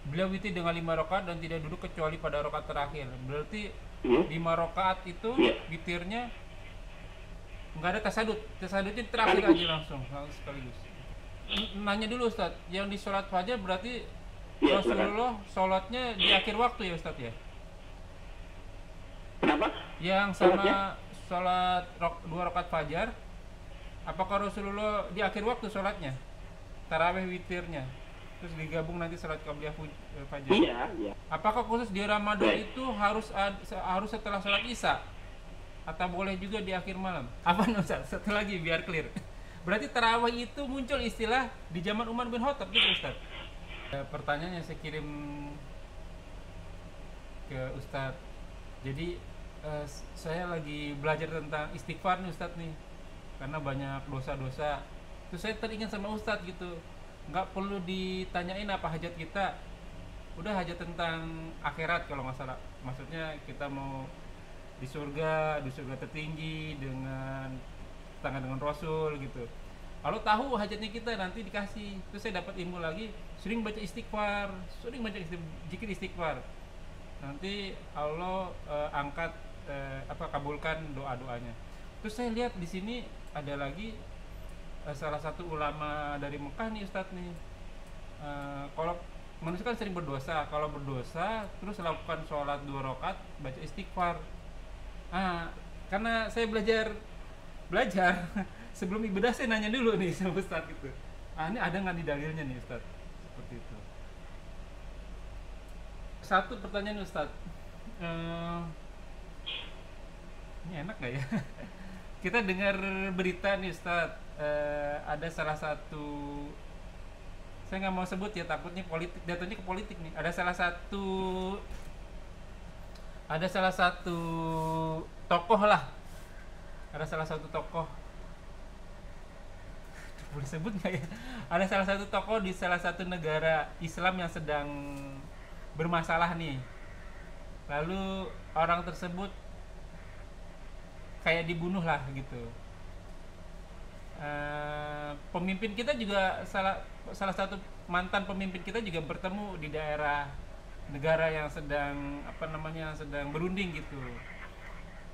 Beliau witir dengan 5 rakaat dan tidak duduk kecuali pada rakaat terakhir. Berarti Hmm? 5 rakaat itu Iya, witirnya nggak ada tasadud. Tasadudnya terakhir sekaligus. aja langsung sekaligus. Nanya dulu Ustaz, yang di sholat fajar berarti Iya, silakan. Rasulullah sholatnya di akhir waktu ya Ustaz ya? Kenapa? Yang Sholatnya? sama sholat 2 rakaat fajar, apakah Rasulullah di akhir waktu sholatnya? Taraweh witirnya, terus digabung nanti sholat qabliyah fajar. Iya, iya. Apakah khusus di Ramadan Baik. itu harus setelah sholat isya atau boleh juga di akhir malam? Apa nih Ustaz? Satu lagi biar clear. Berarti tarawih itu muncul istilah di zaman Umar bin Khattab gitu Ustaz. Pertanyaan yang saya kirim ke Ustadz. Jadi saya lagi belajar tentang istighfar nih Ustadz nih, karena banyak dosa-dosa. Terus saya teringat sama Ustadz gitu, nggak perlu ditanyain apa hajat kita, udah hajat tentang akhirat kalau nggak salah. Maksudnya kita mau di surga tertinggi dengan tangan dengan Rasul gitu. Kalau tahu hajatnya kita nanti dikasih. Terus saya dapat ilmu lagi, sering baca istighfar, zikir istighfar. Nanti Allah angkat kabulkan doa-doanya. Terus saya lihat di sini ada lagi salah satu ulama dari Mekah nih Ustadz nih. Kalau manusia kan sering berdosa, kalau berdosa terus lakukan sholat 2 rakaat baca istighfar. Ah, karena saya belajar sebelum ibadah saya nanya dulu nih sama Ustadz gitu. Ah, ini ada nggak di dalilnya nih Ustadz? Seperti itu. Satu pertanyaan Ustadz. Eh, ini enak nggak ya? Kita dengar berita nih Ustadz. Ada salah satu, saya nggak mau sebut ya takutnya politik, datanya ke politik nih. Ada salah satu tokoh lah. Ada salah satu tokoh, boleh sebut nggak ya? Ada salah satu tokoh di salah satu negara Islam yang sedang bermasalah nih. Lalu orang tersebut kayak dibunuh lah gitu. Pemimpin kita juga salah satu mantan pemimpin kita juga bertemu di daerah negara yang sedang yang sedang berunding gitu.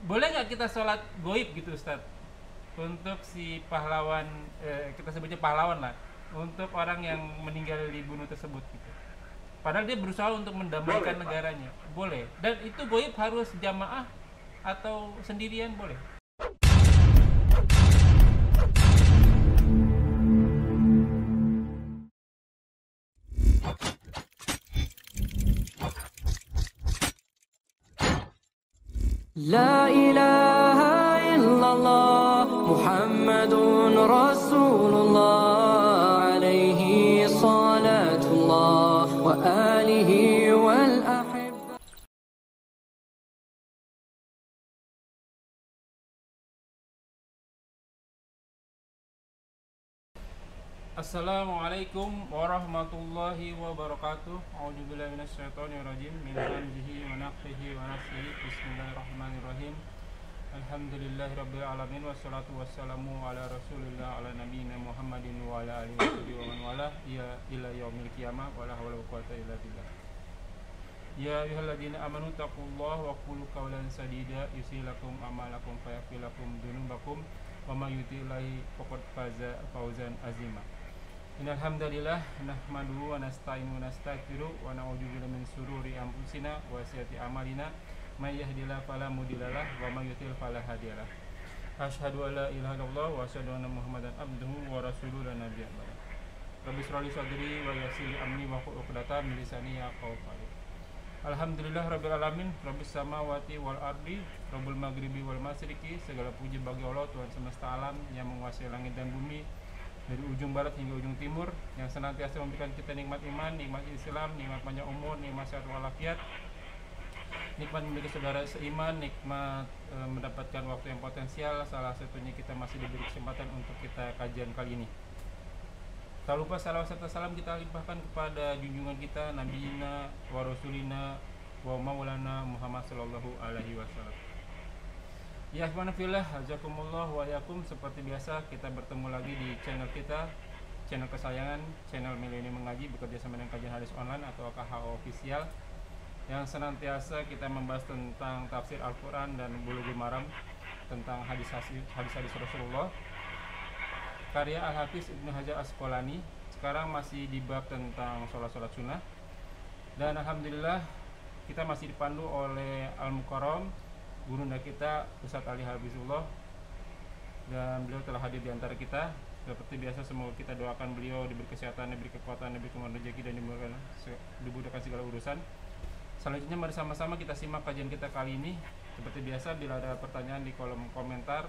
Boleh nggak kita sholat goib gitu Ustaz, untuk si pahlawan, kita sebutnya pahlawan lah, untuk orang yang meninggal dibunuh tersebut gitu, padahal dia berusaha untuk Boleh, mendamaikan Pak. negaranya. Boleh, dan itu goib harus jamaah atau sendirian boleh? لا إله إلا الله محمد رسول الله عليه صلاة الله وآله والأحبة. Assalamualaikum warahmatullahi wabarakatuh. A'udzubillahi minasyaitonirrajim. Min hamzihi wa nafthihi wa nafsihi. Bismillahirrahmanirrahim. Alhamdulillahirabbil alamin wassalatu wassalamu ala Rasulillah ala nabiyina Muhammadin wa ala alihi washabihi wa man wala ya ila yaumil qiyamah wala haula wala quwwata illa billah. Ya ayyuhalladzina amanu taqullaha wa qulu qawlan sadida yusilakum amalakum fayaghfir lakum dzunubakum wa may yuti'illahi faqad faza fawzan azima. Innal hamdalillah nahmaduhu wa nasta'inu wa nastaghfiruh wa na'udzu billahi min shururi anfusina wa sayyiati a'malina may yahdihillahu fala mudhillalah wa may yudhlil fala hadiyalah. Asyhadu an la ilaha illallah wa asyhadu anna Muhammadan abduhu wa rasuluhu la nabiyya ba'da. Rabbi shrah li sadri wa yassir li amri wa hlul 'uqdatam min lisani yafqahu qawli. Alhamdulillah rabbil alamin, rabbis samawati wal ardi, rabbul maghribi wal masyriqi. Segala puji bagi Allah Tuhan semesta alam yang menguasai langit dan bumi, dari ujung barat hingga ujung timur, yang senantiasa memberikan kita nikmat iman, nikmat Islam, nikmat panjang umur, nikmat sehat walafiat, nikmat memiliki saudara seiman, nikmat mendapatkan waktu yang potensial. Salah satunya kita masih diberi kesempatan untuk kita kajian kali ini. Tak lupa salawat serta salam kita limpahkan kepada junjungan kita Nabiina wa Rasulina wa Maulana Muhammad sallallahu alaihi wasallam. Ya ikhwan fillah, jazakumullah wa yakum. Seperti biasa kita bertemu lagi di channel kita channel kesayangan, channel Milenium Mengaji, bekerja sama dengan Kajian Hadis Online atau KHO Official, yang senantiasa kita membahas tentang tafsir Al-Quran dan Bulughul Maram, tentang hadis-hadis Rasulullah karya Al-Hafiz Ibnu Hajar Asqalani. Sekarang masih di bab tentang sholat sunnah, dan alhamdulillah kita masih dipandu oleh Al-Mukarram, gurunda kita Ustadz Ali Habibullah, dan beliau telah hadir di antara kita. Seperti biasa, semoga kita doakan beliau diberi kesehatan, diberi kekuatan, diberi kemudahan rezeki, dan dimudahkan segala urusan. Selanjutnya mari sama-sama kita simak kajian kita kali ini. Seperti biasa, bila ada pertanyaan di kolom komentar,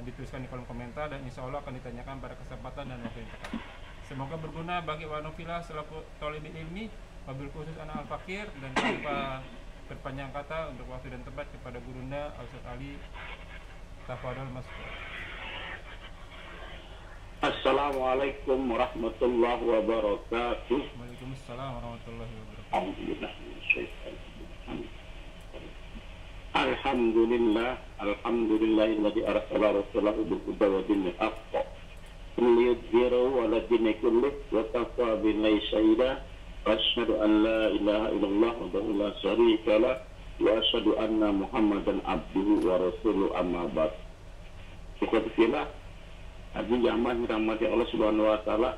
dituliskan di kolom komentar, dan insya Allah akan ditanyakan pada kesempatan dan waktu yang tepat. Semoga berguna bagi wanufila selaku thalibul ilmi, wabil khusus anak al-fakir, dan tanpa berpanjang kata untuk waktu dan tempat kepada gurunda Ustadz Ali. Tafadhol masuk. Assalamualaikum warahmatullahi wabarakatuh. Waalaikumsalam warahmatullahi wabarakatuh. Alhamdulillah. Alhamdulillahilladzi arsala rasulahu bil huda wa dinil haqq liyudhhirahu 'ala dini kullih wa kafa billahi shahida. Asyhadu an la ilaha illallah wahdahu la syarika lah wa asyhadu anna Muhammadan abduhu wa rasuluhu, amma ba'd. Syukur Haji Jaman rahmati Allah Subhanahu wa taala.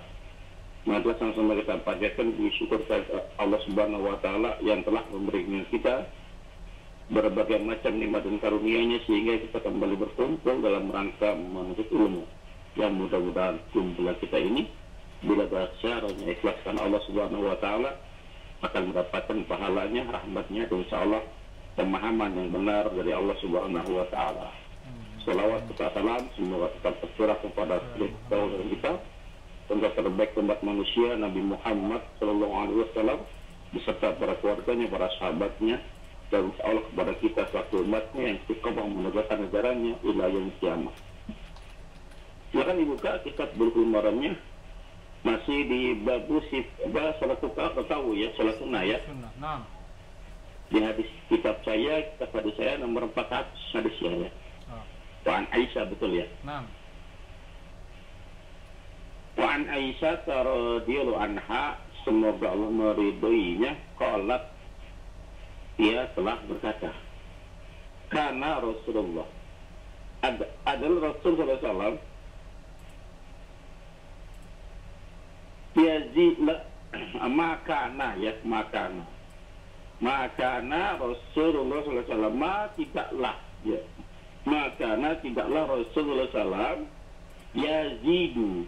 Mari sama-sama kita panjatkan syukur kepada Allah Subhanahu wa taala yang telah memberikan kita berbagai macam nikmat dan karunia-Nya sehingga kita kembali berkumpul dalam rangka menuntut ilmu. Yang mudah-mudahan kumpulan kita ini bila caranya ikhlaskan Allah Subhanahu wa taala akan mendapatkan pahalanya, rahmatnya, dan insyaallah pemahaman yang benar dari Allah Subhanahu wa taala. Salawat serta salam semoga tetap tercurah kepada beliau kita, tentang terbaik umat manusia Nabi Muhammad Sallallahu Alaihi Wasallam beserta para keluarganya, para sahabatnya, dan insyaallah kepada kita selaku umatnya yang istiqomah menegakkan ajarannya ila yaumil qiyamah. Silakan dibuka kitab Bulughul Maramnya, masih di bab salat tahu ya, salat sunnah ya. Nah. Di hadis kitab saya, kitab hadis saya nomor 400 hadis ya. Wa'an Aisyah, betul ya? Nah. Wa'an Aisyah radhiyallahu anha, semoga Allah meridhoinya, qalat, dia telah berkata, karena Rasulullah adalah Rasulullah SAW makana Rasulullah SAW tidaklah ya. Makana tidaklah Rasulullah SAW yazidu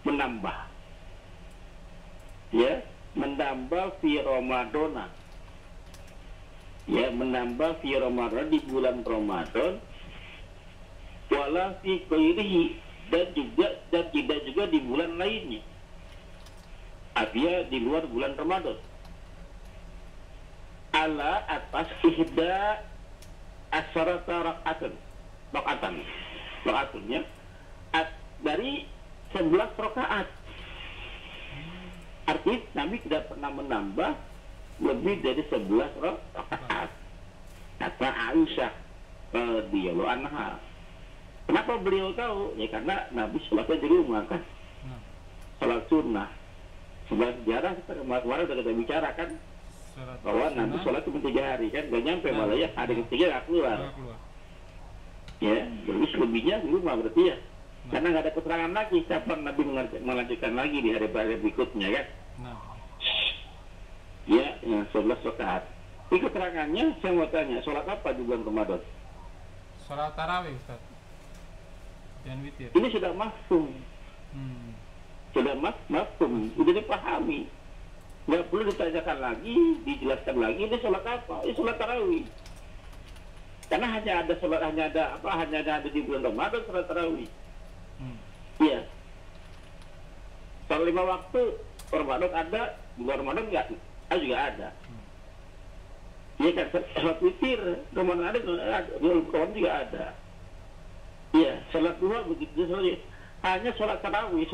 menambah ya, menambah fi Ramadana ya, menambah fi Ramadan di bulan Ramadan, wala fi ghairihi, dan tidak juga di bulan lainnya, artinya di luar bulan Ramadan, ala atas ihda asyarata rakaatnya dari 11 rakaat. Artinya Nabi tidak pernah menambah lebih dari 11 rakaat. Kata Aisyah radhiyallahu anha. Kenapa beliau tahu? Ya karena Nabi sholatnya di rumah kan, sholat sunnah. Sebagai sejarah kemarin sudah kita bicara kan, bahwa Nabi sholat cuma 3 hari kan, gak nyampe malah ya, hari ketiga gak keluar. Ya, jadi selebihnya di rumah berarti ya. Karena nggak ada keterangan lagi kapan Nabi melanjutkan lagi di hari-hari berikutnya kan. Ya, 11 rakaat. Ini keterangannya, saya mau tanya, sholat apa di bulan Ramadan? Sholat tarawih, Ustaz. Dan witir. Ini sudah mafhum. Sudah mafhum, sudah dipahami. Nggak perlu ditanyakan lagi, dijelaskan lagi, ini sholat apa? Ini sholat tarawih. Karena hanya ada di bulan Ramadan sholat tarawih. Iya. Sholat 5 waktu Ramadan ada, bulan Ramadan enggak? Juga ada. Iya kan, sholat witir Ramadan ada, bulan Ramadan juga ada. Iya, sholat duha begitu saja. Hanya sholat tarawih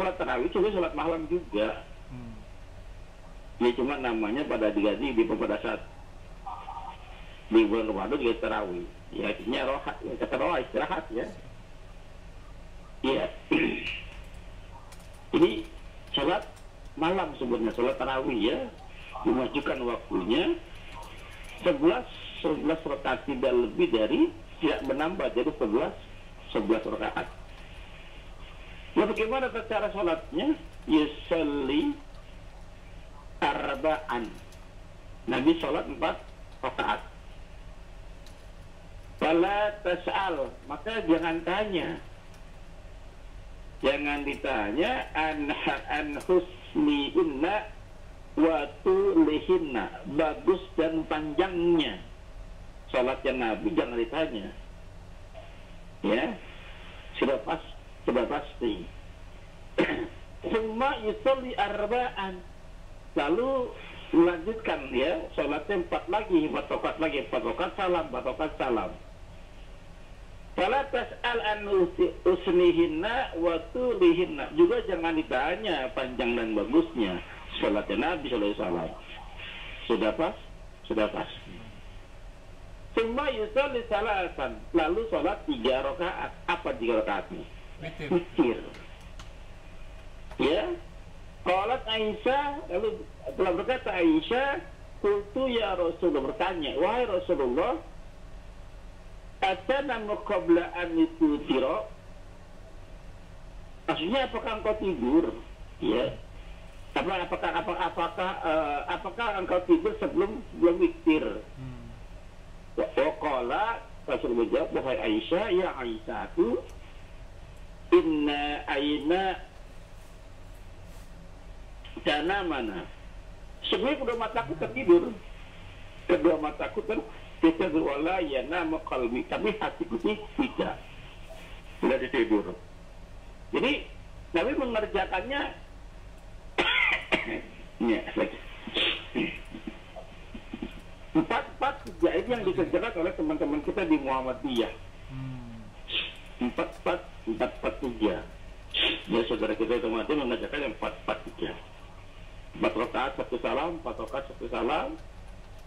cuma sholat malam juga. Ya cuma namanya pada diganti pada saat di bulan Ramadan juga tarawih. Ya artinya rohat, ya kata roh istirahat ya. Iya. malam sebenarnya, sholat tarawih ya, dimajukan waktunya 11 rakaat, tidak lebih dari, tidak menambah, jadi 11 rakaat. Nah, bagaimana cara sholatnya? Yusalli arba'an. Nabi sholat 4 rakaat. Fala tas'al, maka jangan tanya. Jangan ditanya an husnihinna wa tulihinna, bagus dan panjangnya salatnya Nabi jangan ditanya. Ya, sudah pasti. Summa yusalli arba'an, lalu melanjutkan ya, salatnya 4 rakaat salam, 4 rakaat salam. Fala tas'al an usnihinna wa tulihinna, juga jangan ditanya panjang dan bagusnya salatnya Nabi sallallahu alaihi wasallam. Sudah pas. Summa yusalli salasan, lalu salat 3 rakaat. Apa 3 rakaatnya? Witir. Ya. Qalat Aisyah, lalu telah berkata Aisyah, qultu ya Rasulullah, bertanya, wahai Rasulullah, atanamu qabla an tutira, maksudnya apakah engkau tidur? Ya. Apakah engkau tidur sebelum witir? Waqala, Rasul menjawab, wahai Aisyah, ya Aisyahku, inna aina dana mana? Sebenarnya kedua mataku tertidur, wala yanama qalbi, tapi hatiku tidak tidur. Jadi Nabi mengerjakannya ya, empat tiga ini yang dikerjakan oleh teman-teman kita di Muhammadiyah. 4-4-3. Ya, saudara kita itu mengerjakan yang 4-4-3. 4 rakaat 1 salam, 4 rakaat 1 salam,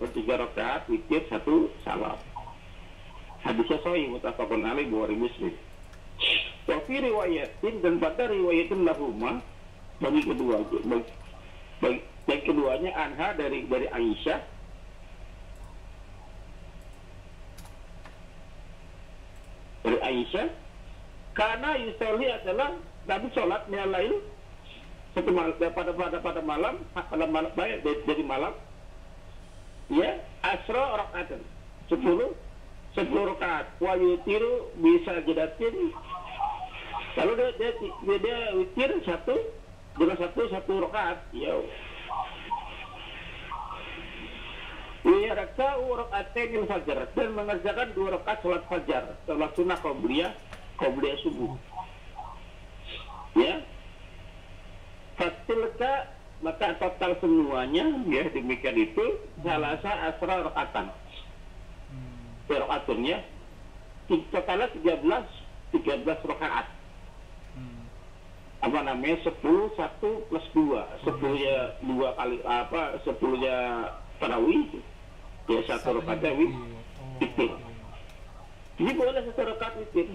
3 rakaat witir 1 salam. Hadisnya sahih muttafaqun alaih Bukhari Muslim. Wa fi riwayatin, dan pada riwayatin lahuma, bagi keduanya anha dari Aisyah, karena yusolli adalah Nabi sholat minal lail, satu malam, pada malam baik dari malam, ya, asra rakaat, 10 rakaat, wa yutiru bisa jadatin, lalu dia witir dengan satu rakaat, ya. Ia raka'u raka'atain fajar, dan mengerjakan 2 rakaat salat fajar, salat sunnah qabliyah subuh. Ya. Fatilka, maka total semuanya ya demikian itu salasa asra rakaatan. Rakaatunnya totalnya 13 rakaat. Apa namanya? 10 1 plus 2. 10-nya 2 kali 10-nya tarawih. Ya, 1 rakaatnya witir. Ini boleh 1 rakaat witir.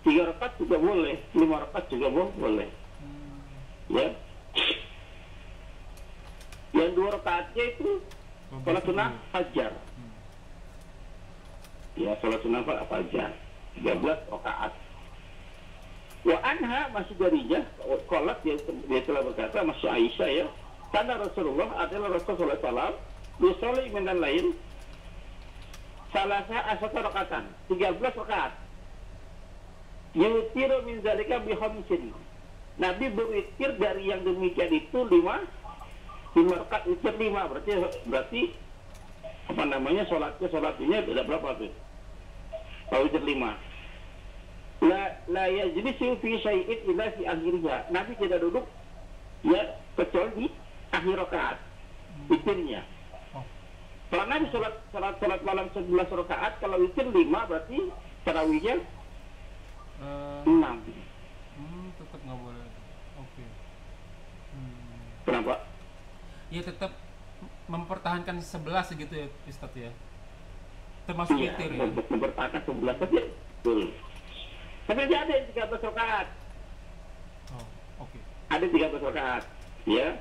3 rakaat juga boleh, 5 rakaat juga boleh. Ya. Yang 2 rakaatnya itu salat sunnah fajar. Ya, salat sunnah fajar. 13 rakaat. Wa anha, masih darinya, qalat dia telah berkata, masih Aisyah ya, karena Rasulullah adalah Rasulullah SAW yusolli minal lail salasa asata rakaatan, 13 rakaat. Yutiru min zalika bi khamsin. Nabi berwitir dari yang demikian itu 5 rakaat, witir 5, berarti apa namanya, sholatnya tidak berapa tuh? Kalau witir 5. La yajlisu fi syai'in illa fi akhirnya. Nabi tidak duduk ya kecuali di akhir rakaat witirnya. Kalau Nabi salat malam 11 rakaat, kalau witir 5 berarti tarawihnya 6. Tetap nggak boleh. Oke. Kenapa? Ya tetap mempertahankan 11 gitu ya Ustaz ya. Termasuk witir ya. Mempertahankan 11 saja. Betul. Tapi dia ada yang 13 rakaat. Oh, oke. Ada 13 rakaat. Ya.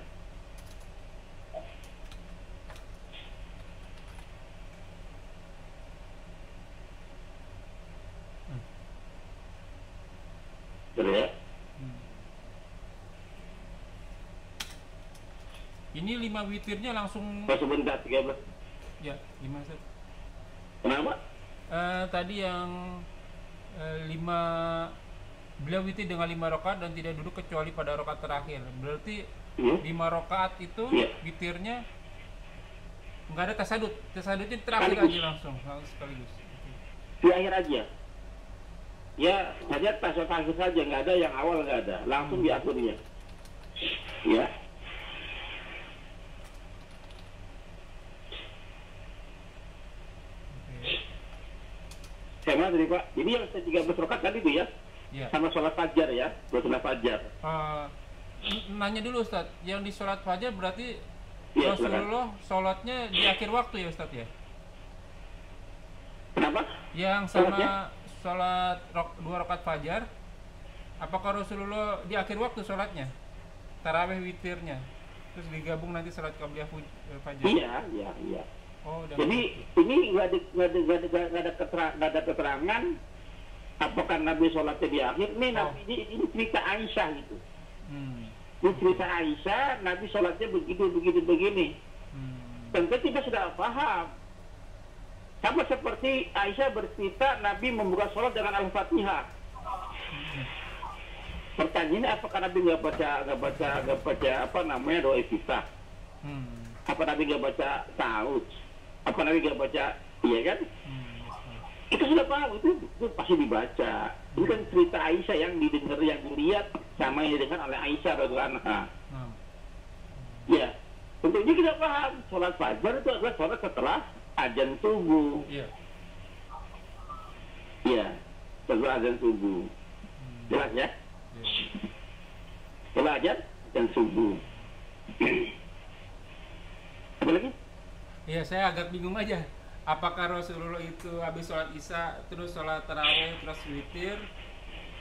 Betul ya. Ini 5 witirnya langsung Sebentar 13. ya 5 Ustaz. Kenapa? Tadi yang 5 beliau witir dengan 5 rakaat dan tidak duduk kecuali pada rakaat terakhir. Berarti 5 rakaat itu witirnya nggak ada tasadud. Tasadudnya terakhir aja langsung sekaligus. Di akhir aja. Ya, hanya tasawuf akhir saja, nggak ada yang awal, nggak ada, langsung di akhirnya. Ya. Saya tadi Pak, jadi yang 13 rakaat tadi itu ya, sama sholat fajar ya, sholat fajar. Nanya dulu Ustaz, yang di sholat fajar berarti Ya, Rasulullah sholatnya di akhir waktu ya Ustaz ya? Kenapa? Yang sama sholat 2 rakaat fajar, apakah Rasulullah di akhir waktu sholatnya? Tarawih witirnya, terus digabung nanti sholat qabliyah fajar? Iya. Oh, jadi ini nggak ada keterangan apakah Nabi sholatnya di akhir. Ini cerita Aisyah itu. Ini cerita Aisyah, Nabi sholatnya begini. Tentu kita sudah paham. Sama seperti Aisyah bercerita Nabi membuka sholat dengan Al-Fatihah. Pertanyaannya apakah Nabi nggak baca apa namanya doa iftitah? Apa Nabi nggak baca ta'awudz? Apa Nabi nggak baca, iya kan? Kita sudah paham, itu pasti dibaca. Itu kan cerita Aisyah yang didengar, yang dilihat sama yang didengar oleh Aisyah radhiyallahu anha. Ya, tentunya kita paham sholat fajar itu adalah sholat setelah azan subuh. Iya, setelah azan subuh. Jelas ya? Setelah azan dan subuh. Apa lagi? Iya, saya agak bingung aja. Apakah Rasulullah itu habis sholat isya, terus sholat tarawih, terus witir,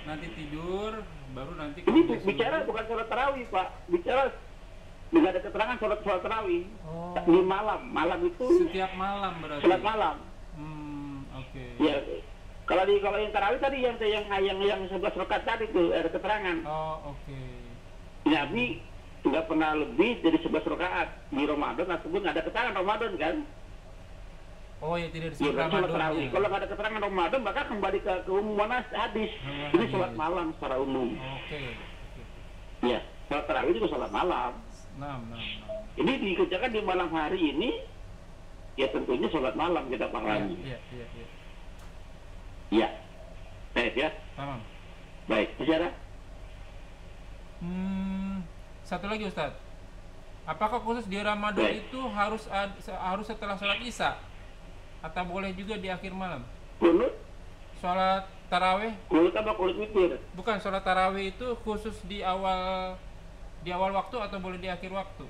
nanti tidur, baru nanti... Ini bicara bukan sholat tarawih, Pak. Bicara nggak ada keterangan sholat tarawih. Di malam itu... Setiap malam berarti? Sholat malam. Oke. Ya, kalau yang tarawih tadi yang 11 rakaat tadi tuh ada keterangan. Oh, oke. Nabi nggak pernah lebih dari 11 rakaat di Ramadan ataupun ada keterangan Ramadan kan? Oh ya, tidak disebut Ramadan. Ya. Kalau nggak ada keterangan Ramadan maka kembali ke umuman hadis. Ini sholat malam secara umum. Oke. Ya, sholat tarawih itu sholat malam. Ini dikerjakan di malam hari ini, ya tentunya sholat malam kita pahami. Iya. Ya, baik ya. Paham. Baik, bicara. Satu lagi Ustaz, apakah khusus di Ramadan itu harus setelah sholat isya atau boleh juga di akhir malam? Kunut? Sholat tarawih? Kunut apa kunut witir? Bukan, sholat tarawih itu khusus di awal waktu atau boleh di akhir waktu?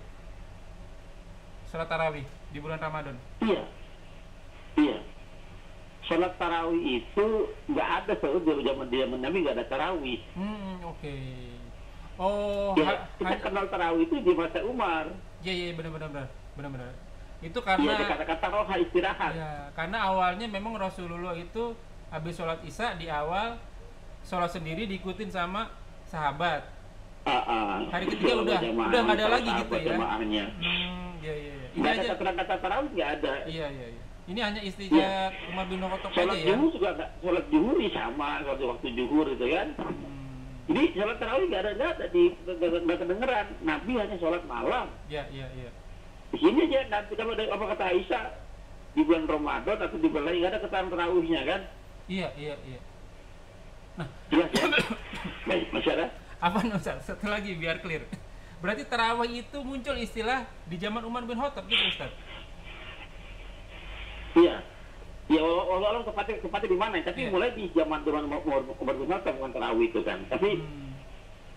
Sholat tarawih di bulan Ramadan? Iya. Sholat tarawih itu nggak ada zaman Nabi nggak ada tarawih. Oke. Oh, ya, kita kenal tarawih itu di masa Umar. Iya, benar. Itu karena kata-kata roha istirahat. Ya, karena awalnya memang Rasulullah itu habis sholat isya di awal sholat sendiri diikutin sama sahabat. Hari ketiga udah nggak ada lagi gitu ya. Iya. Nggak ada kata-kata tarawih, nggak ada. Iya. Ini hanya istilah Umar bin Khattab aja ya. Sholat juhur juga sholat juhur sama waktu juhur itu kan. Jadi sholat tarawih nggak ada kedengeran. Nabi hanya sholat malam. Iya. Di sini aja nanti kalau ada apa kata Aisyah di bulan Ramadan atau di bulan lain nggak ada keterangan tarawihnya kan? Iya. Nah, jelas ya. Baik, masih ada? Apa Ustaz? Satu lagi biar clear. Berarti tarawih itu muncul istilah di zaman Umar bin Khattab gitu Ustaz? Iya. Ya Allah tepatnya di mana? Tapi mulai di zaman Umar bin Khattab bukan tarawih itu kan. Tapi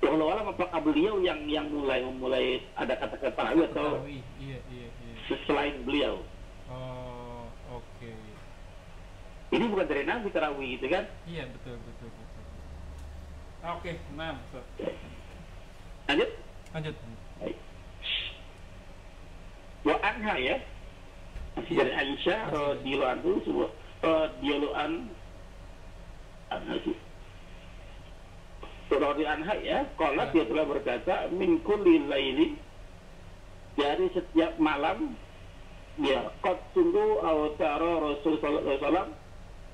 Allah apakah beliau yang mulai ada kata-kata tarawih atau iya. selain beliau? Oh, oke. Ini bukan dari Nabi tarawih gitu kan? Iya, betul. Oke, nah, Lanjut. Baik. wa anha ya. Masih dari Aisyah radhiyallahu anhu semua radhiyallahu anha sih. Radhiyallahu anha ya, qala dia telah berkata min kulli laili, dari setiap malam ya, qad sungguh awtara Rasul sallallahu alaihi wasallam,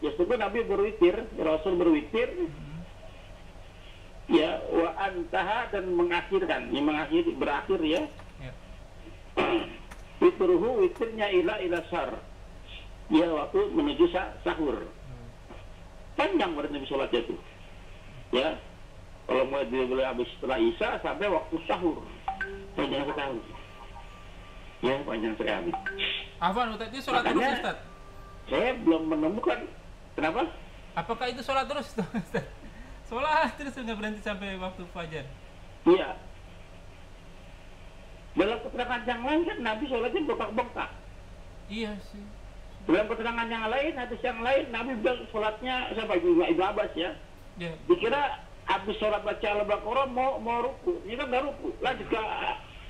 ya sungguh Nabi berwitir, Rasul berwitir. Ya, wa antaha dan mengakhirkan, yang mengakhiri berakhir ya. Witruhu witirnya ila sar. Ya, waktu menuju sahur. Panjang berarti Nabi sholatnya itu. Ya. Kalau mulai habis setelah Isya sampai waktu sahur. Panjang sekali. Ya, panjang sekali. Afwan, Ustaz, itu sholat terus, Ustaz? Saya belum menemukan. Kenapa? Apakah itu sholat terus, Ustaz? Sholat terus nggak berhenti sampai waktu fajar? Iya. Dalam keterangan yang lain kan Nabi sholatnya bengkak-bengkak. Iya sih. Dalam keterangan yang lain, hadis yang lain, Nabi bilang sholatnya siapa? Ibnu Abbas ya. Yeah. Dikira habis sholat baca Al-Baqarah mau ruku. Ini kan nggak ruku. Lanjut ke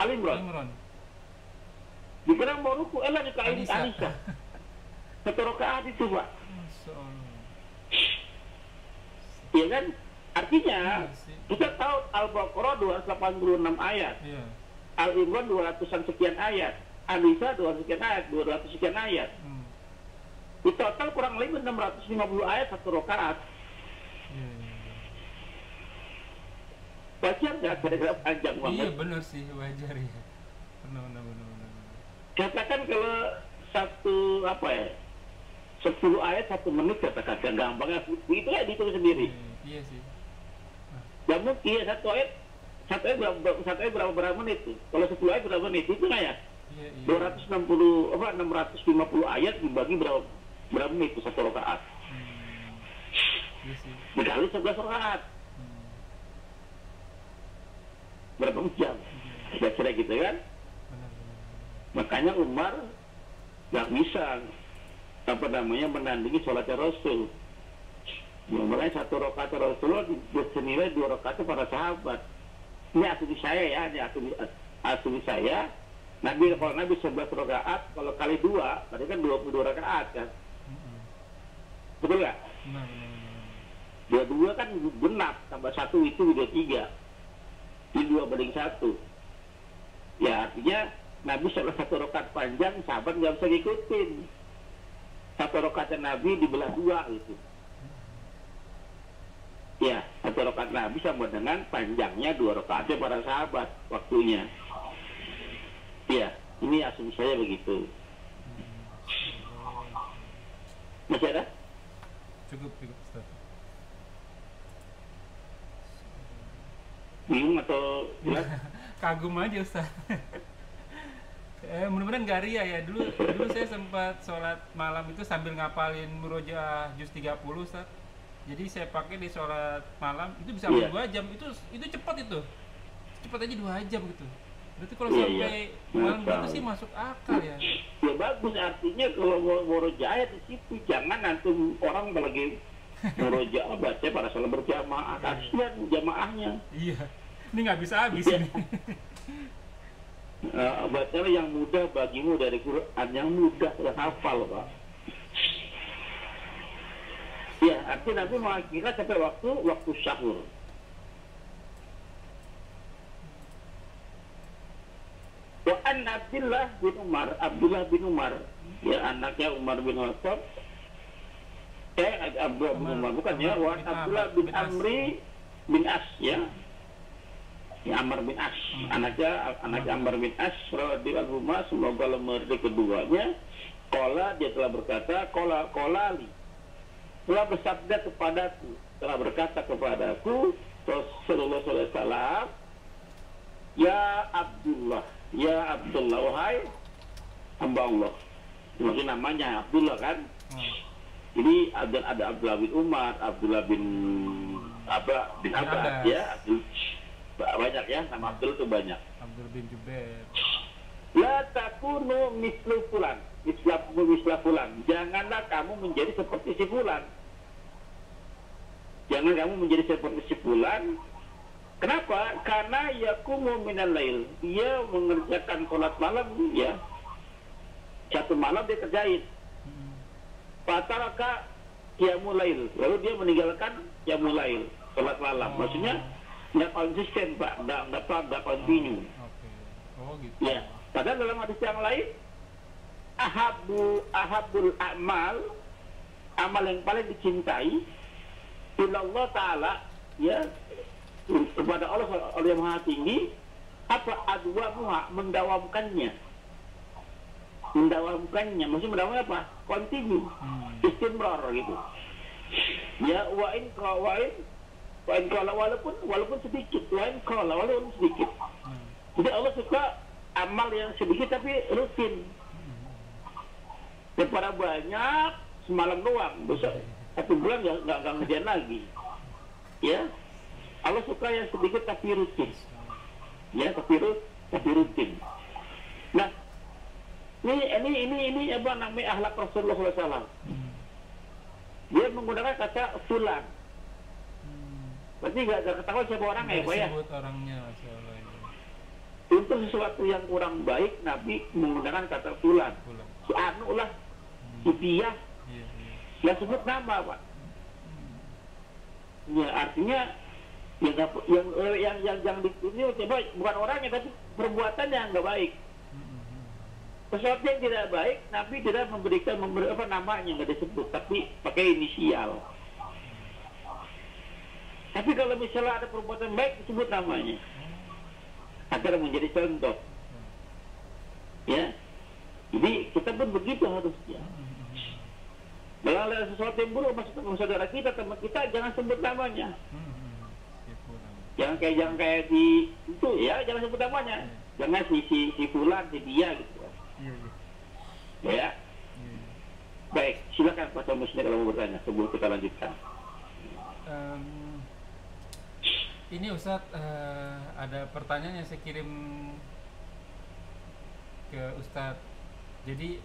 Al-Imran. Dikira mau ruku, lanjut ke Anisa. Satu rakaat itu, Pak. Iya kan? Artinya, kita tahu Al-Baqarah 286 ayat. Yeah. Al-Imran 200-an sekian ayat. An-Nisa 200 sekian ayat, 200 sekian ayat. Di total kurang lebih 650 ayat satu rakaat. Wajar nggak kira-kira panjang banget? Iya benar sih, wajar ya. Benar. Katakan kalau satu 10 ayat 1 menit, katakan gampangnya itu ya dihitung sendiri. Iya sih. Ya mungkin satu ayat berapa menit tuh? Kalau 10 ayat berapa menit? Itu nggak ya? Iya. 650 ayat dibagi berapa menit itu satu rakaat? Iya sih. Dikali 11 rakaat. Berapa jam? Kira-kira gitu kan? Benar. Makanya Umar nggak bisa menandingi sholatnya Rasul. Mulai satu rakaat Rasulullah senilai 2 rakaat para sahabat. Ini asumsi saya ya, asumsi saya. Kalau Nabi 11 rakaat, kalau kali 2, berarti kan 22 rakaat kan? Betul nggak? Benar. 22 kan genap, tambah 1 itu 23. Ini 2/1. Ya artinya Nabi 11 satu rakaat panjang, sahabat nggak bisa ngikutin. Satu rakaat Nabi dibelah 2 gitu. Ya, satu rakaat Nabi sama dengan panjangnya 2 rakaatnya para sahabat waktunya. Ya, ini asumsi saya begitu. Masih ada? Cukup Ustaz. Bingung atau jelas? Kagum aja Ustaz. Mudah-mudahan nggak ria ya. Dulu saya sempat sholat malam itu sambil ngapalin murojaah juz 30 Ustaz. Jadi saya pakai di sholat malam itu bisa 2 jam. Itu cepat itu. Cepat aja 2 jam gitu. Berarti kalau sampai malam gitu sih masuk akal ya. Ya bagus, artinya kalau mau murojaah di situ, jangan nanti orang lagi murojaah baca para sholat berjamaah, kasihan jamaahnya. Iya. Ini nggak bisa habis ini. Bacalah yang mudah bagimu dari Quran, yang mudah dan hafal, Pak. Ya, artinya Nabi mengakhirkan sampai waktu sahur. Wa an Abdullah bin Umar, ya anaknya Umar bin Khattab. Abdullah bin Umar bukan ya, wa Abdullah bin Amri bin As ya. Ya, Amr bin As, anaknya Amr bin As radhiyallahu anhu, semoga lemari keduanya. Qala, dia telah berkata, qala li, telah bersabda kepadaku, telah berkata kepadaku Rasulullah sallallahu alaihi wasallam, ya Abdullah, wahai hamba Allah. Mungkin namanya Abdullah kan? Ini ada Abdullah bin Umar, Abdullah bin Abbas ya. Banyak ya, nama Abdul itu banyak. Abdul bin Jubair. La takunu mislu fulan, misla fulan. Janganlah kamu menjadi seperti si fulan. Jangan kamu menjadi seperti si fulan. Kenapa? Karena yakumu minal lail. Dia mengerjakan sholat malam ya. Satu malam dia kerjain. Fataraka qiyamul lail. Lalu dia meninggalkan qiyamul lail, salat malam. Maksudnya nggak konsisten, Pak. Nggak continue. Oh gitu. Ya. Padahal dalam hadis yang lain, ahabul a'mal, amal yang paling dicintai ilallah Ta'ala, ya, kepada Allah yang Maha Tinggi, apa adwamuha, mendawamkannya, maksudnya mendawamkan apa? Continue, istimrar gitu. Ya, wa'in kalau walaupun sedikit, walaupun sedikit. Jadi Allah suka amal yang sedikit tapi rutin. Daripada banyak semalam doang, besok 1 bulan nggak ngerjain lagi. Ya, Allah suka yang sedikit tapi rutin. Ya, tapi rutin. Nah, ini apa namanya akhlak Rasulullah SAW. Dia menggunakan kata fulan. Berarti nggak ketahuan siapa orangnya, ya, Pak ya? Disebut orangnya, masalah ini. Untuk sesuatu yang kurang baik, Nabi menggunakan kata fulan. Si Anu lah, si Piyah. Nggak sebut nama, Pak. Ya, artinya yang ini coba bukan orangnya tapi perbuatan yang nggak baik. Sesuatu yang tidak baik, Nabi tidak memberi apa namanya, nggak disebut, tapi pakai inisial. Tapi kalau misalnya ada perbuatan baik, disebut namanya agar menjadi contoh. Ya, jadi kita pun begitu harusnya. Kalau ada sesuatu yang buruk sama saudara kita, teman kita, jangan sebut namanya. Jangan kayak di itu ya, jangan sebut namanya. Jangan si fulan, si dia gitu. Ya. Baik, silakan Pak Samusnya kalau mau bertanya sebelum kita lanjutkan. Ini Ustadz, ada pertanyaan yang saya kirim ke Ustadz. Jadi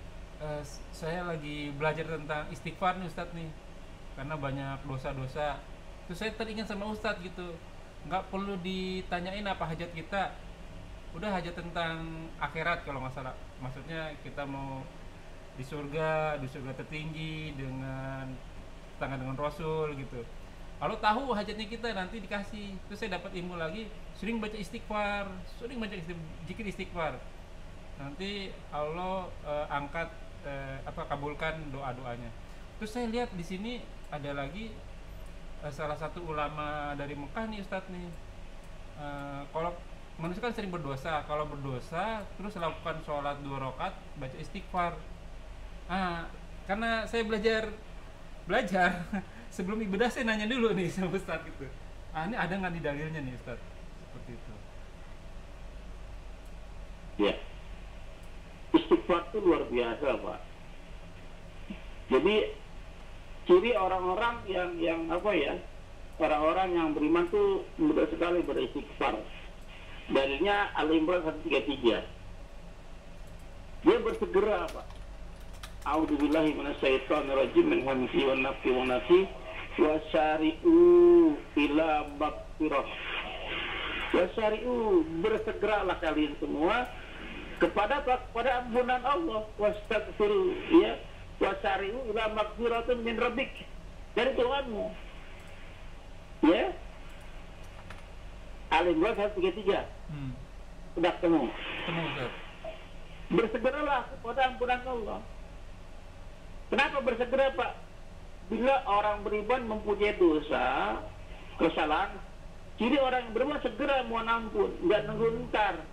saya lagi belajar tentang istighfar nih Ustadz nih, karena banyak dosa-dosa. Terus saya teringat sama Ustadz gitu, nggak perlu ditanyain apa hajat kita, udah hajat tentang akhirat kalau nggak salah. Maksudnya kita mau di surga tertinggi dengan tangan dengan Rasul gitu. Kalau tahu hajatnya kita nanti dikasih. Terus saya dapat ilmu lagi, sering baca istighfar, zikir istighfar. Nanti Allah angkat kabulkan doa-doanya. Terus saya lihat di sini ada lagi salah satu ulama dari Mekah nih Ustadz nih. Kalau manusia kan sering berdosa, kalau berdosa terus lakukan sholat 2 rakaat baca istighfar. Karena saya belajar sebelum ibadah saya nanya dulu nih sama Ustadz gitu. Ini ada nggak di dalilnya nih Ustadz seperti itu? Ya, istighfar itu luar biasa Pak. Jadi ciri orang-orang yang apa ya, orang-orang yang beriman tuh mudah sekali beristighfar. Dalilnya Al-Imran 133. Dia bersegera Pak. A'udzubillahi minasyaitonirrajim min hamzihi wan nafthihi wan nafthihi wasari'u ila maghfirah. Wasari'u, bersegeralah kalian semua kepada ampunan Allah. Wastaghfiru, ya. Wasari'u ila maghfiratin min rabbik, dari Tuhanmu. Ya. Al-Imran 133. Sudah ketemu. Bersegeralah kepada ampunan Allah. Kenapa bersegera Pak? Bila orang beriman mempunyai dosa, kesalahan, ciri orang yang beriman segera mohon ampun, nggak nunggu ntar.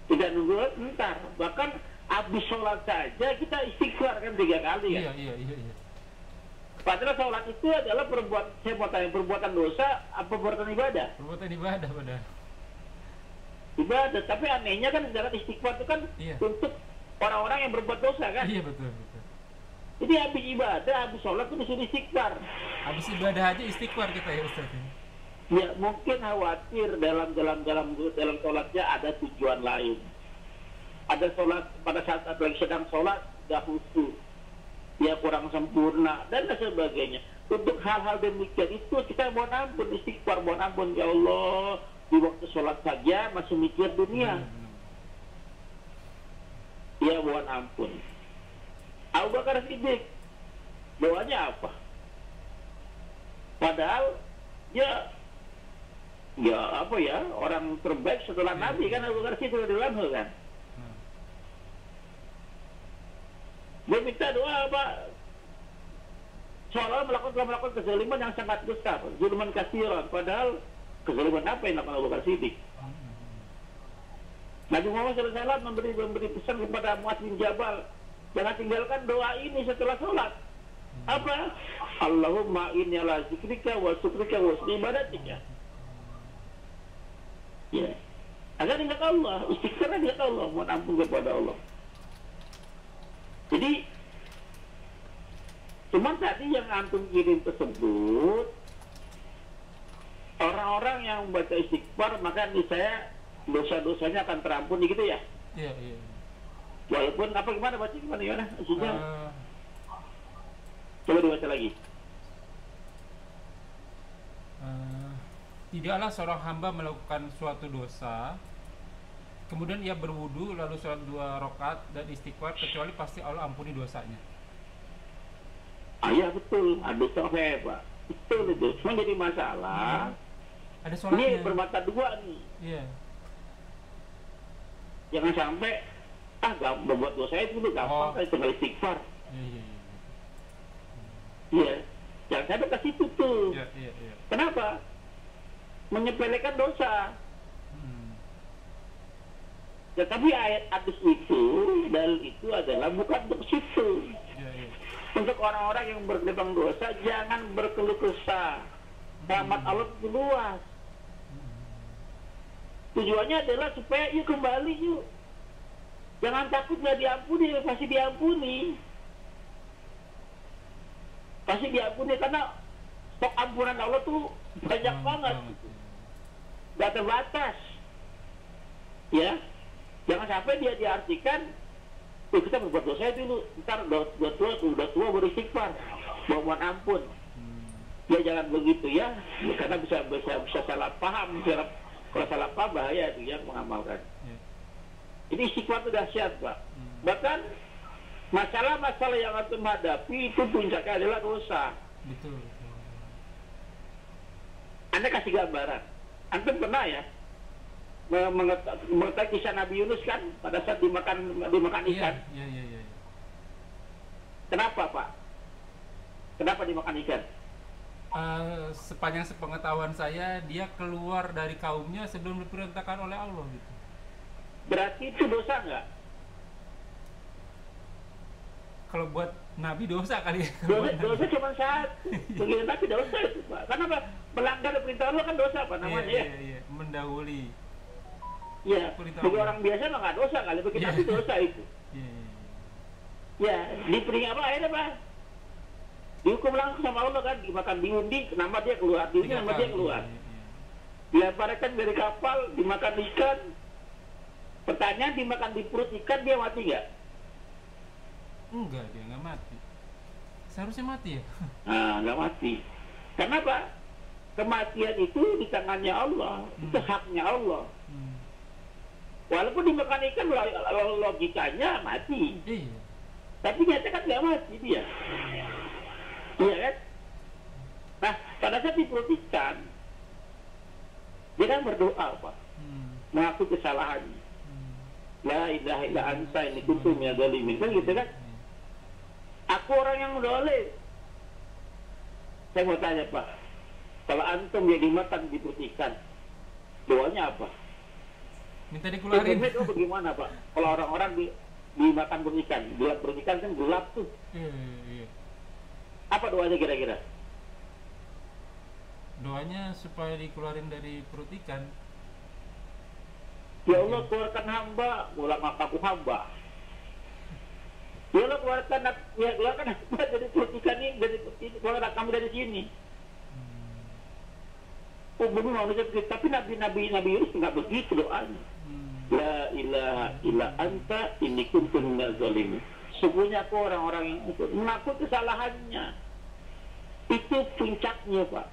Tidak nunggu ntar. Bahkan habis sholat saja kita istighfar kan 3 kali kan? Iya. Padahal sholat itu adalah perbuatan dosa apa perbuatan ibadah? Perbuatan ibadah padahal. Ibadah, tapi anehnya kan dalam istighfar itu kan untuk orang-orang yang berbuat dosa kan? Iya betul. Jadi habis ibadah, habis sholat itu disuruh istighfar. Habis ibadah aja istighfar kita ya Ustaz. Ya mungkin khawatir dalam sholatnya ada tujuan lain. Ada sholat pada saat lagi sedang sholat sudah khusyuk, ya kurang sempurna dan sebagainya. Untuk hal-hal demikian itu kita mohon ampun, istighfar, mohon ampun ya Allah, di waktu sholat saja masih mikir dunia. mohon ampun. Abu Bakar Siddiq doanya apa? Padahal dia apa ya, orang terbaik setelah Nabi kan, Abu Bakar Siddiq radhiyallahu anhu kan. Dia minta doa apa? Seolah melakukan kezaliman yang sangat besar, zulman katsiran. Padahal kezaliman apa yang dilakukan Abu Bakar Siddiq? Nabi Muhammad SAW memberi pesan kepada Muaz bin Jabal, jangan tinggalkan doa ini setelah sholat. Apa? Allahumma inni ala zikrika wa syukrika wa husni ibadatika. Ya. Agar ingat Allah, istighfar ingat Allah, mohon ampun kepada Allah. Jadi cuma tadi yang antum kirim tersebut, orang-orang yang baca istighfar maka saya dosa-dosanya akan terampuni gitu ya? Iya. Walaupun apa gimana gimana? Coba dibaca lagi. Tidaklah seorang hamba melakukan suatu dosa, kemudian ia berwudu lalu sholat 2 rakaat dan istighfar, kecuali pasti Allah ampuni dosanya. Iya betul, ada sohe Pak. Betul itu. Cuma jadi masalah. Ada sholatnya. Ini bermata dua nih. Iya. Jangan sampai berbuat dosa itu gampang, tinggal istighfar. Iya. Jangan sampai ke situ tuh. Iya. Kenapa? Menyepelekan dosa. Tetapi ayat hadis itu, dalil itu adalah bukan untuk situ. Iya. Untuk orang-orang yang bergelimang dosa, jangan berkeluh kesah. Rahmat Allah itu luas. Tujuannya adalah supaya yuk kembali yuk. Jangan takut nggak diampuni, pasti diampuni. Pasti diampuni karena stok ampunan Allah tuh banyak banget. Gak terbatas. Ya. Jangan sampai dia diartikan kita berbuat dosa itu ntar udah tua beristighfar, mohon ampun. Ya jangan begitu ya, karena bisa salah paham. Kalau salah paham bahaya itu yang mengamalkan. Ini istighfar itu dahsyat Pak. Bahkan masalah-masalah yang antum hadapi itu puncaknya adalah dosa. Betul. Anda kasih gambaran. Antum pernah ya mengetahui kisah Nabi Yunus kan pada saat dimakan ikan. Iya. Kenapa Pak? Kenapa dimakan ikan? Sepanjang sepengetahuan saya, dia keluar dari kaumnya sebelum diperintahkan oleh Allah gitu. Berarti itu dosa nggak? Kalau buat Nabi dosa kali ya. Dosa cuma satu. Begitu tapi dosa itu Pak. Karena apa? Melanggar perintah Allah kan dosa apa namanya ya? Iya. Mendahului. Ya, bagi orang biasa mah nggak dosa kali, bagi Nabi dosa itu. Ya, dipering apa akhirnya Pak? Dihukum langsung sama Allah kan, dimakan diundi, nama dia keluar, diundi nama dia keluar. Dilemparkan dari kapal, dimakan ikan. Pertanyaan, dimakan di perut ikan, dia mati nggak? Enggak, dia nggak mati. Seharusnya mati ya? Nah, nggak mati. Kenapa? Kematian itu di tangannya Allah, itu haknya Allah. Walaupun dimakan ikan, logikanya mati. Iya. Tapi nyata kan nggak mati dia. Iya kan? Nah, pada saat di perut ikan, dia kan berdoa Pak, mengaku kesalahannya. La ilaha illa anta inni kuntu minadz dzalimin. Kan gitu kan? Aku orang yang zalim. Saya mau tanya Pak, kalau antum yang dimakan di perut ikan, doanya apa? Minta dikeluarin. Itu bagaimana Pak? Kalau orang-orang dimakan perut ikan, gelap perut ikan kan gelap tuh. Iya. Apa doanya kira-kira? Doanya supaya dikeluarin dari perut ikan. Ya Allah keluarkan hamba, ulama aku hamba. Ya Allah keluarkan hamba dari perut ikan ini, keluarkan kami dari sini. Oh benar manusia begitu, tapi Nabi Yunus nggak begitu doanya. La ilaha illa anta inni kuntu minadz dzalimin. Sesungguhnya aku orang-orang yang mengaku kesalahannya. Itu puncaknya Pak.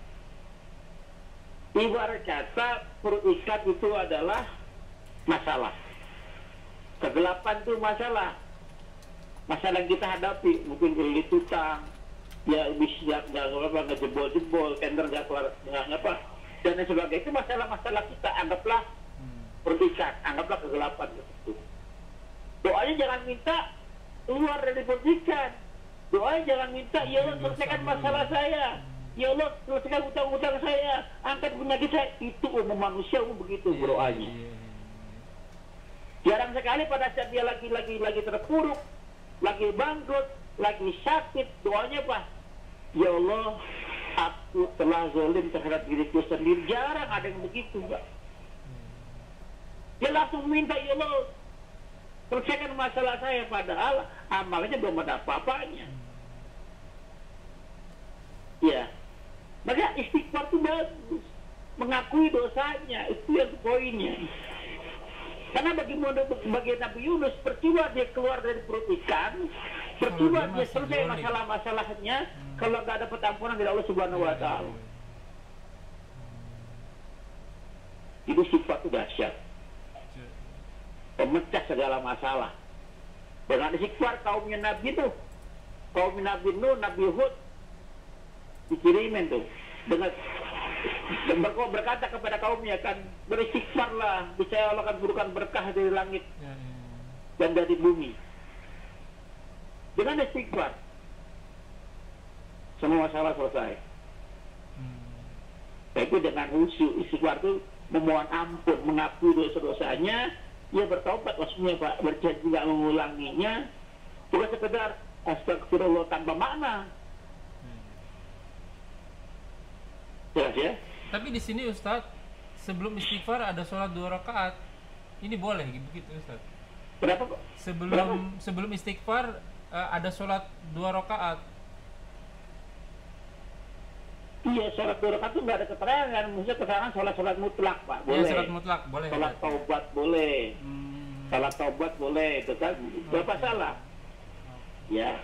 Ibarat kata perut ikan itu adalah masalah. Kegelapan itu masalah. masalah yang kita hadapi, mungkin kredit utang, ya bisa nggak jebol-jebol, tender nggak keluar, nggak apa, dan lain sebagainya. Itu masalah-masalah kita, anggaplah pertikaian, anggaplah kegelapan itu. Doanya jangan minta keluar dari pertikaian. Doanya jangan minta, ya Allah selesaikan masalah saya, ya Allah selesaikan utang-utang saya, angkat penyakit saya. Itu umum manusia begitu berdoanya. Jarang sekali pada saat dia lagi terpuruk, lagi bangkrut, lagi sakit, doanya apa? Ya Allah, aku telah zalim terhadap diriku sendiri. Jarang ada yang begitu, Pak. Dia langsung minta, ya Allah selesaikan masalah saya, padahal amalnya belum ada apa-apanya. Ya, maka istighfar itu bagus, mengakui dosanya, itu yang poinnya. Karena bagi Nabi Yunus, percuma dia keluar dari perut ikan, percuma dia selesai masalah-masalahnya, kalau nggak dapat ampunan dari Allah Subhanahu Wa Taala. Itu sifat itu dahsyat, pemecah segala masalah. Dengan istighfar kaumnya Nabi itu, kaum Nabi Nuh, Nabi Hud dikirimin tuh dengan berkata kepada kaumnya kan, beristighfarlah, niscaya Allah akan berikan berkah dari langit dan dari bumi. Dengan istighfar semua masalah selesai. Tapi dengan khusyuk, istighfar itu memohon ampun, mengakui dosa-dosanya, ia bertaubat maksudnya Pak, berjanji tidak mengulanginya, bukan sekedar astagfirullah tanpa makna. Jelas ya? Tapi di sini Ustadz, sebelum istighfar ada sholat 2 rakaat. Ini boleh begitu Ustadz? Berapa kok? Sebelum istighfar ada sholat 2 rakaat. Iya, sholat 2 rakaat itu nggak ada keterangan. Maksudnya keterangan sholat mutlak Pak, boleh. Iya, sholat mutlak boleh. Sholat taubat boleh. Sholat taubat boleh, itu kan berapa salah? Ya.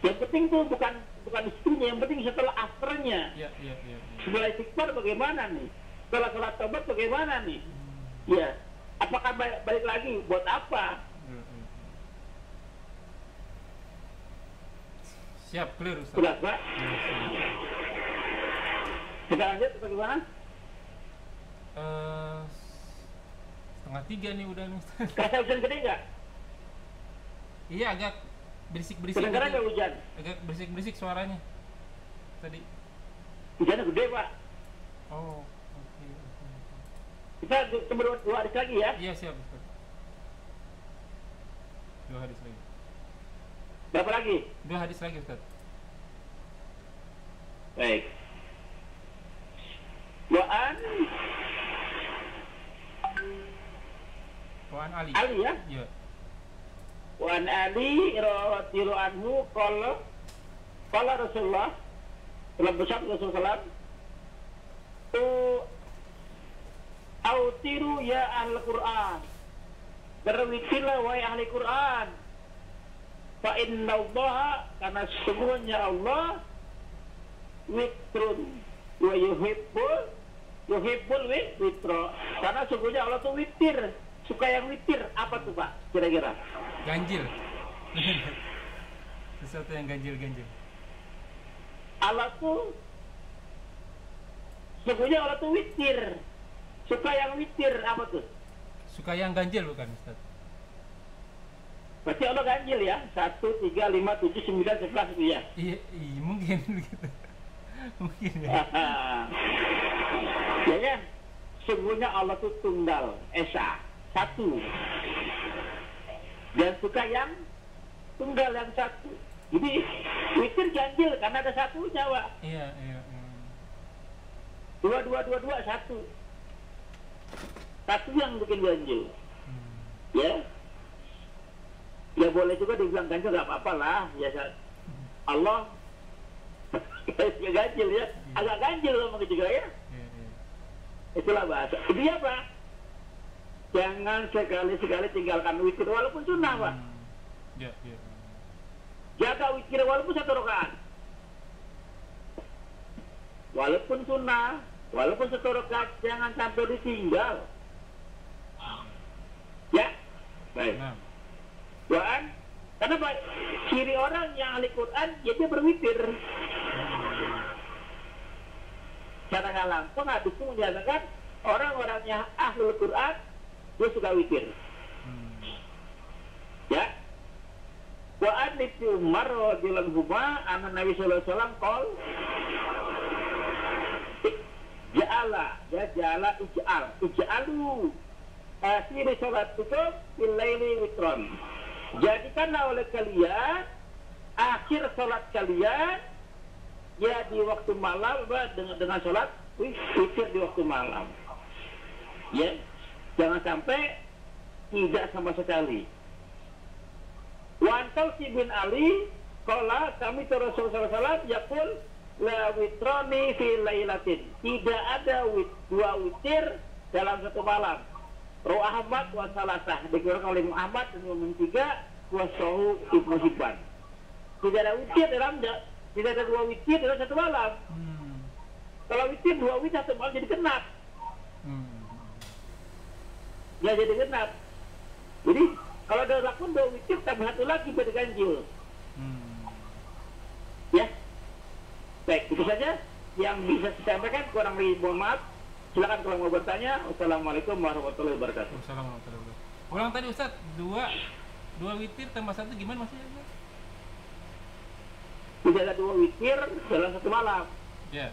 Yang penting tuh bukan istrinya, yang penting setelah afternya. Iya. Setelah istighfar bagaimana nih? Setelah sholat taubat bagaimana nih? Ya, apakah balik lagi? Buat apa? Siap, clear Ustaz. Sudah Pak? Kita lanjut bagaimana? 2:30 nih udah nih Ustaz. Kerasa hujan gede nggak? Iya, agak berisik-berisik. Kedengaran nggak hujan? Agak berisik-berisik suaranya tadi. Hujannya gede Pak. Oh, oke. Kita tunggu 2 hari lagi ya? Iya, siap Ustaz. 2 hari lagi. Berapa lagi? 2 hari lagi Ustaz. Baik. Wa'an Ali. Ali ya? Iya. Wa'an Ali radhiyallahu anhu qala Rasulullah telah bersabda Rasulullah autiru ya ahli Quran, berwitirlah wahai ahli Quran, fa inna Allah, karena sesungguhnya Allah witrun wa yuhibbul witro, karena sesungguhnya Allah tuh witir, suka yang witir. Apa tuh Pak kira-kira? Ganjil. Sesuatu yang ganjil-ganjil. Allah tuh sesungguhnya Allah tuh witir, suka yang witir. Apa tuh? Suka yang ganjil bukan Ustaz? Berarti Allah ganjil ya? 1, 3, 5, 7, 9, 11 itu ya? Iya, mungkin begitu. Mungkin ya. Ya, sesungguhnya Allah tuh tunggal, esa, satu. Dan suka yang tunggal, yang satu. Jadi witir ganjil karena ada satunya Pak. Iya. 2, 1. Satu yang bikin ganjil. Ya. Ya boleh juga dibilang ganjil, gak apa-apa lah. Biasa. Allah ganjil ya. Agak ganjil sama juga ya. Itulah bahasa. Jadi apa? Jangan sekali-sekali tinggalkan witir walaupun sunnah Pak. Iya. Jaga witir walaupun 1 rakaat. Walaupun sunnah, walaupun 1 rakaat, jangan sampai ditinggal. Ya, baik. Wa'an Karena ciri orang yang ahli Quran, ya dia berwitir. Secara nggak langsung hadis itu menjelaskan orang-orang yang ahli Quran dia suka witir. Ya. Wa an ibnu Umar radhiyallahu anhu anna Nabi sallallahu alaihi wasallam qol ij'alu akhir salatikum fil laili witron. Jadikanlah oleh kalian akhir salat kalian ya di waktu malam dengan salat witir di waktu malam. Ya. Jangan sampai tidak sama sekali. Wa Talqi bin Ali qala kami Rasulullah SAW yaqul la witrani fi lailatin. Tidak ada dua witir dalam satu malam. Rawi Ahmad wa Salasah dikeluarkan oleh Muhammad dan Imam 3 wa Sahih Ibnu Hibban. Tidak ada witir tidak ada dua witir dalam satu malam. Kalau witir dua witir satu malam jadi genap. Ya jadi genap. Jadi kalau ada lakon dua witir tambah satu lagi berganjil. Ya. Baik, itu saja yang bisa saya sampaikan. Kurang lebih mohon maaf. Silakan kalau mau bertanya. Wassalamualaikum warahmatullahi wabarakatuh. Wassalamualaikum warahmatullahi wabarakatuh. Ulang tadi Ustaz, dua witir tambah satu gimana maksudnya? Tidak ada dua witir dalam satu malam. Ya.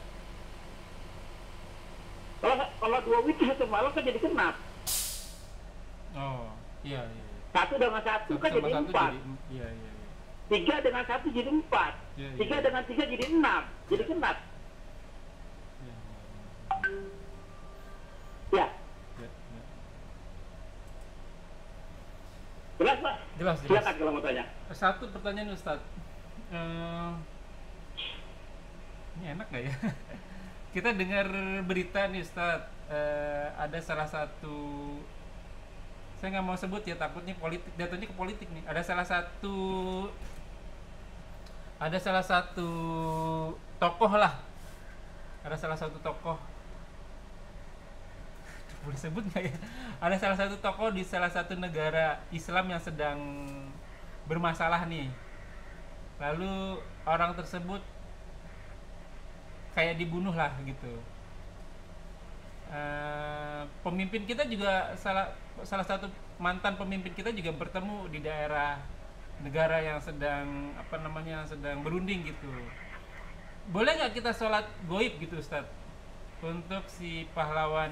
Kalau dua witir satu malam kan jadi genap. Oh, iya. Satu dengan satu kan jadi 4. Iya. 3 dengan 1 jadi 4. 3 dengan 3 jadi 6. Jadi genap. Ya. Jelas, Pak? Jelas. Silakan kalau mau tanya. Satu pertanyaan Ustaz. Ini enak nggak ya? Kita dengar berita nih Ustaz. Ada salah satu, saya nggak mau sebut ya, takutnya politik, datanya ke politik nih. Ada salah satu tokoh lah. Ada salah satu tokoh. Boleh sebut nggak ya? Ada salah satu tokoh di salah satu negara Islam yang sedang bermasalah nih. Lalu orang tersebut kayak dibunuh lah gitu. Pemimpin kita juga salah satu mantan pemimpin kita juga bertemu di daerah negara yang sedang sedang berunding gitu. Boleh nggak kita sholat goib gitu Ustaz untuk si pahlawan,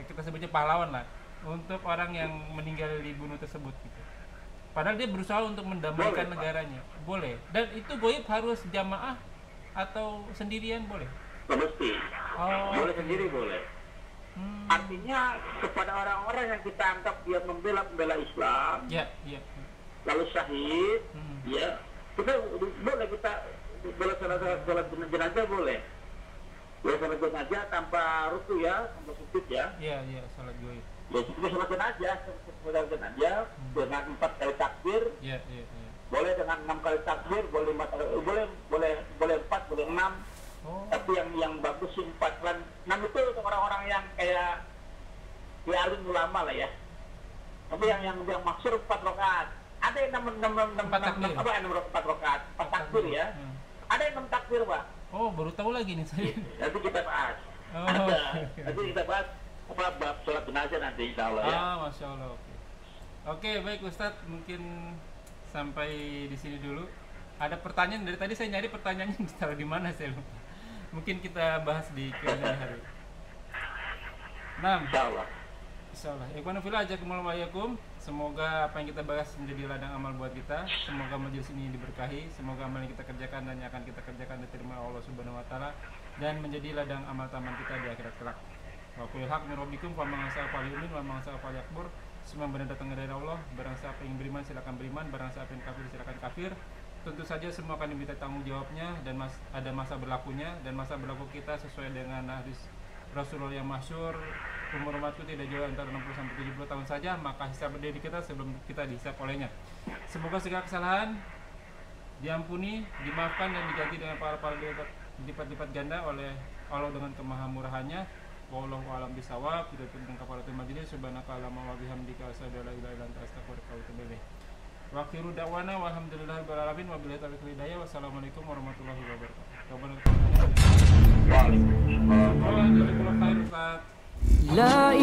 kita sebutnya pahlawan lah, untuk orang yang meninggal dibunuh tersebut gitu. Padahal dia berusaha untuk mendamaikan negaranya. Boleh. Dan itu goib harus jamaah atau sendirian boleh? Mesti. Boleh sendiri boleh. Artinya kepada orang-orang yang kita anggap dia membela Islam, ya. Lalu syahid, ya, kita boleh kita sholat jenazah boleh. Boleh sholat jenazah tanpa ruku ya, tanpa sujud ya. Iya, sholat goib. Ya, kita sholat jenazah dengan 4 kali takbir. Iya. Boleh dengan 6 kali takbir, boleh 4, boleh 6. Tapi yang bagus sih 4 kan. 6 itu untuk orang-orang yang kayak alim ulama lah ya. Tapi yang maksud 4 rakaat. Ada yang 4 rakaat, 4 takbir ya. Ada yang 6 takbir, Pak. Oh, baru tahu lagi nih saya. Nanti kita bahas. Nanti kita bahas bab sholat jenazah nanti insyaallah ya. Masya Allah. Oke, baik Ustadz, mungkin sampai di sini dulu. Ada pertanyaan dari tadi, saya nyari pertanyaannya ditaruh di mana saya lupa. Mungkin kita bahas di Q&A hari. Insyaallah. Ikhwan fillah jazakumullahu khairan. Semoga apa yang kita bahas menjadi ladang amal buat kita. Semoga majelis ini diberkahi. Semoga amal yang kita kerjakan dan yang akan kita kerjakan diterima Allah Subhanahu wa taala dan menjadi ladang amal taman kita di akhirat kelak. Wa qul haq min rabbikum fa man shaa falyu'min wa man shaa falyakfur. Semua benar datang dari Allah. Barang siapa yang beriman silakan beriman, barang siapa yang kafir silakan kafir. Tentu saja semua akan diminta tanggung jawabnya dan ada masa berlakunya, dan masa berlaku kita sesuai dengan hadis Rasulullah yang masyhur, umur umatku tidak jauh antara 60 sampai 70 tahun saja, maka hisab diri kita sebelum kita dihisab olehnya. Semoga segala kesalahan diampuni, dimaafkan dan diganti dengan pahala-pahala lipat-lipat ganda oleh Allah dengan kemahamurahannya. Wallahu a'lam bishawab. Kita tutup dengan kafaratul majelis. Subhanaka allahumma wa bihamdika asyhadu an la ilaha illa anta astaghfiruka wa atubu ilaik. Wa akhiru da'wana walhamdulillahirabbil alamin wabillahi taufiq wal hidayah. Wassalamualaikum warahmatullahi wabarakatuh. Waalaikumsalam. Jazakallahu khair Ustaz. La